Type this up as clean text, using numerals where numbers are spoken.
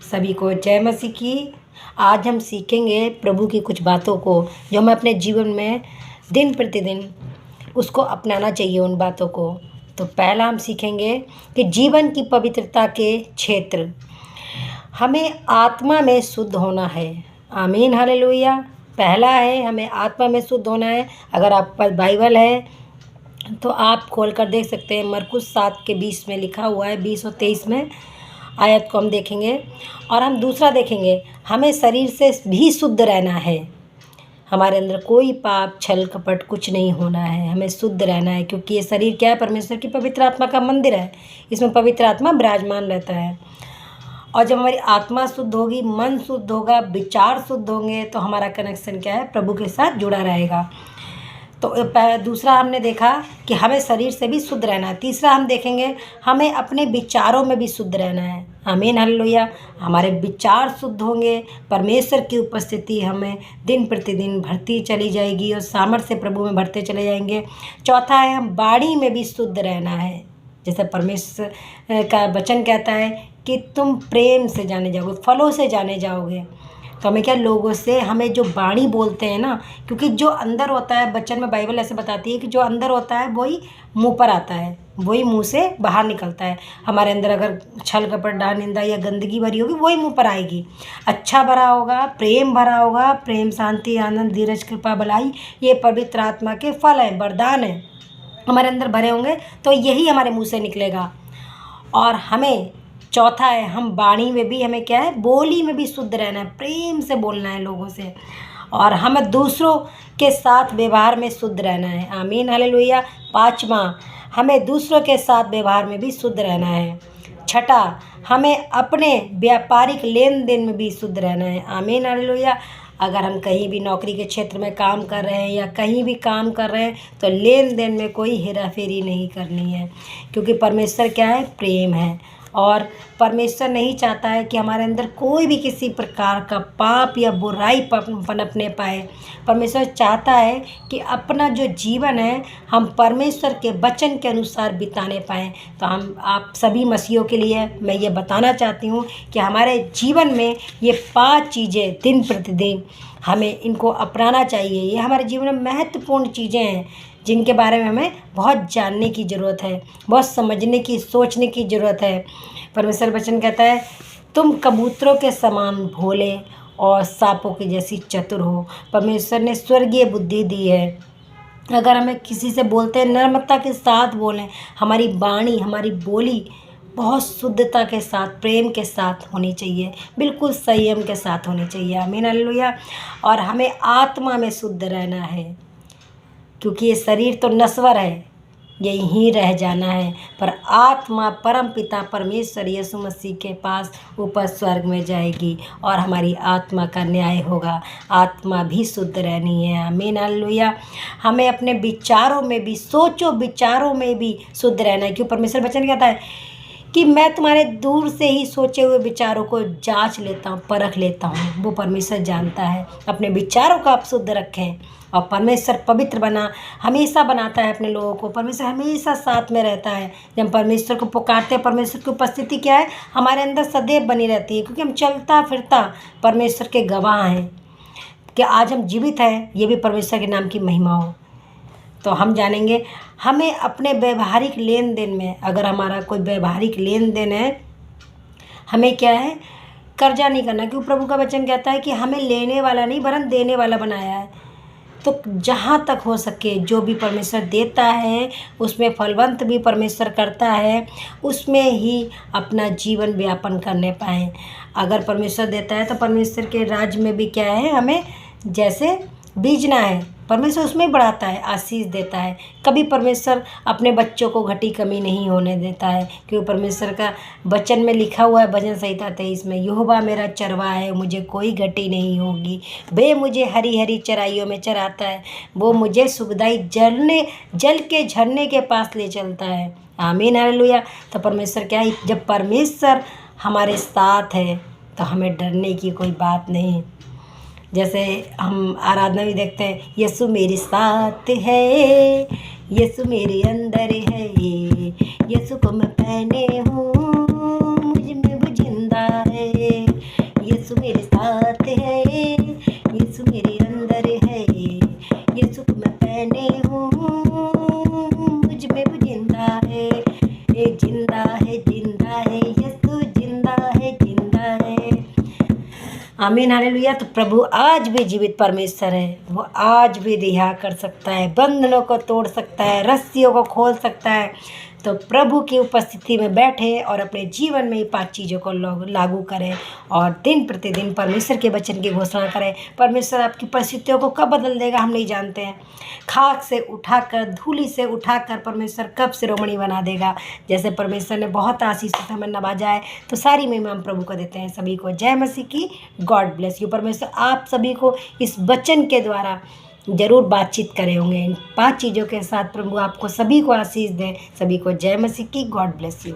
सभी को जय मसीह की। आज हम सीखेंगे प्रभु की कुछ बातों को जो हमें अपने जीवन में दिन प्रतिदिन उसको अपनाना चाहिए उन बातों को। तो पहला हम सीखेंगे कि जीवन की पवित्रता के क्षेत्र, हमें आत्मा में शुद्ध होना है। आमीन हालेलुया। पहला है हमें आत्मा में शुद्ध होना है। अगर आप पास बाइबल है तो आप खोल कर देख सकते हैं। मरकुस 7:20 में लिखा हुआ है, 20 और 23 में आयत को हम देखेंगे। और हम दूसरा देखेंगे, हमें शरीर से भी शुद्ध रहना है। हमारे अंदर कोई पाप छल कपट कुछ नहीं होना है, हमें शुद्ध रहना है, क्योंकि ये शरीर क्या है? परमेश्वर की पवित्र आत्मा का मंदिर है। इसमें पवित्र आत्मा विराजमान रहता है। और जब हमारी आत्मा शुद्ध होगी, मन शुद्ध होगा, विचार शुद्ध होंगे, तो हमारा कनेक्शन क्या है? प्रभु के साथ जुड़ा रहेगा। तो दूसरा हमने देखा कि हमें शरीर से भी शुद्ध रहना है। तीसरा हम देखेंगे, हमें अपने विचारों में भी शुद्ध रहना है। आमीन हालेलुया। हमारे विचार शुद्ध होंगे, परमेश्वर की उपस्थिति हमें दिन प्रतिदिन बढ़ती चली जाएगी और सामर्थ्य से प्रभु में बढ़ते चले जाएंगे। चौथा है, हम वाणी में भी शुद्ध रहना है। जैसे परमेश्वर का वचन कहता है कि तुम प्रेम से जाने जाओगे, फलों से जाने जाओगे। तो हमें क्या, लोगों से हमें जो वाणी बोलते हैं ना, क्योंकि जो अंदर होता है, वचन में बाइबल ऐसे बताती है कि जो अंदर होता है वही मुंह पर आता है, वही मुंह से बाहर निकलता है। हमारे अंदर अगर छल कपट डाह निंदा या गंदगी भरी होगी, वही मुंह पर आएगी। अच्छा भरा होगा, प्रेम भरा होगा, प्रेम शांति आनंद धीरज कृपा भलाई, ये पवित्र आत्मा के फल हैं, वरदान हैं, हमारे अंदर भरे होंगे, तो यही हमारे मुँह से निकलेगा। और हमें चौथा है, हम वाणी में भी हमें क्या है? बोली में भी शुद्ध रहना है, प्रेम से बोलना है लोगों से। और हमें दूसरों के साथ व्यवहार में शुद्ध रहना है। आमीन हालेलुया। पाँचवा, हमें दूसरों के साथ व्यवहार में भी शुद्ध रहना है। छठा, हमें अपने व्यापारिक लेन देन में भी शुद्ध रहना है। आमीन हालेलुया। अगर हम कहीं भी नौकरी के क्षेत्र में काम कर रहे हैं या कहीं भी काम कर रहे हैं, तो लेन देन में कोई हेरा फेरी नहीं करनी है, क्योंकि परमेश्वर क्या है? प्रेम है। और परमेश्वर नहीं चाहता है कि हमारे अंदर कोई भी किसी प्रकार का पाप या बुराई पनपने पाए। परमेश्वर चाहता है कि अपना जो जीवन है हम परमेश्वर के वचन के अनुसार बिताने पाएँ। तो हम आप सभी मसीहों के लिए मैं ये बताना चाहती हूँ कि हमारे जीवन में ये 5 चीज़ें दिन प्रतिदिन हमें इनको अपनाना चाहिए। ये हमारे जीवन में महत्वपूर्ण चीज़ें हैं जिनके बारे में हमें बहुत जानने की ज़रूरत है, बहुत समझने की, सोचने की ज़रूरत है। परमेश्वर वचन कहता है, तुम कबूतरों के समान भोले और सांपों की जैसी चतुर हो। परमेश्वर ने स्वर्गीय बुद्धि दी है। अगर हमें किसी से बोलते हैं, नम्रता के साथ बोलें। हमारी वाणी, हमारी बोली बहुत शुद्धता के साथ, प्रेम के साथ होनी चाहिए, बिल्कुल संयम के साथ होनी चाहिए। आमीन हालेलुया। और हमें आत्मा में शुद्ध रहना है, क्योंकि ये शरीर तो नश्वर है, यहीं रह जाना है, पर आत्मा परम पिता परमेश्वर यीशु मसीह के पास ऊपर स्वर्ग में जाएगी और हमारी आत्मा का न्याय होगा। आत्मा भी शुद्ध रहनी है। आमीन हालेलुया। हमें अपने विचारों में भी, सोचो विचारों में भी शुद्ध रहना है, क्यों? परमेश्वर वचन कहता है कि मैं तुम्हारे दूर से ही सोचे हुए विचारों को जांच लेता हूँ, परख लेता हूँ। वो परमेश्वर जानता है। अपने विचारों को आप शुद्ध रखें। और परमेश्वर पवित्र हमेशा बनाता है अपने लोगों को। परमेश्वर हमेशा साथ में रहता है। जब हम परमेश्वर को पुकारते हैं, परमेश्वर की उपस्थिति क्या है? हमारे अंदर सदैव बनी रहती है, क्योंकि हम चलता फिरता परमेश्वर के गवाह हैं कि आज हम जीवित हैं, ये भी परमेश्वर के नाम की महिमा हो। तो हम जानेंगे, हमें अपने व्यवहारिक लेन देन में, अगर हमारा कोई व्यवहारिक लेन देन है, हमें क्या है? कर्जा नहीं करना, क्योंकि प्रभु का वचन कहता है कि हमें लेने वाला नहीं वरन देने वाला बनाया है। तो जहाँ तक हो सके जो भी परमेश्वर देता है उसमें फलवंत भी परमेश्वर करता है, उसमें ही अपना जीवन व्यापन करने पाएँ। अगर परमेश्वर देता है तो परमेश्वर के राज्य में भी क्या है? हमें जैसे बीजना है, परमेश्वर उसमें बढ़ाता है, आशीष देता है। कभी परमेश्वर अपने बच्चों को घटी कमी नहीं होने देता है, क्योंकि परमेश्वर का वचन में लिखा हुआ है, भजन संहिता 23 में, यहोवा मेरा चरवाहा है, मुझे कोई घटी नहीं होगी। वे मुझे हरी हरी चराइयों में चराता है, वो मुझे सुखदाई जल के झरने के पास ले चलता है। आमीन हालेलुया। तो परमेश्वर क्या है? जब परमेश्वर हमारे साथ है तो हमें डरने की कोई बात नहीं। जैसे हम आराधना भी देखते हैं, यीशु मेरे साथ है, यीशु मेरे अंदर है, यीशु को मैं पहने हूँ, मुझ में वो जिंदा है। आमीन हालेलुया। तो प्रभु आज भी जीवित परमेश्वर है, वो आज भी रिहा कर सकता है, बंधनों को तोड़ सकता है, रस्सियों को खोल सकता है। तो प्रभु की उपस्थिति में बैठे और अपने जीवन में ये 5 चीज़ों को लागू करें और दिन प्रतिदिन परमेश्वर के वचन की घोषणा करें। परमेश्वर आपकी परिस्थितियों को कब बदल देगा हम नहीं जानते हैं। खाक से उठाकर, धूलि से उठाकर परमेश्वर कब शिरोमणि बना देगा। जैसे परमेश्वर ने बहुत आशीष से हमें नवाजा है, तो सारी महिमा हम प्रभु को देते हैं। सभी को जय मसीह की। God bless you. परमेश्वर आप सभी को इस वचन के द्वारा जरूर बातचीत करे होंगे। इन 5 चीज़ों के साथ प्रभु आपको सभी को आशीष दें। सभी को जय मसीह की। God bless you.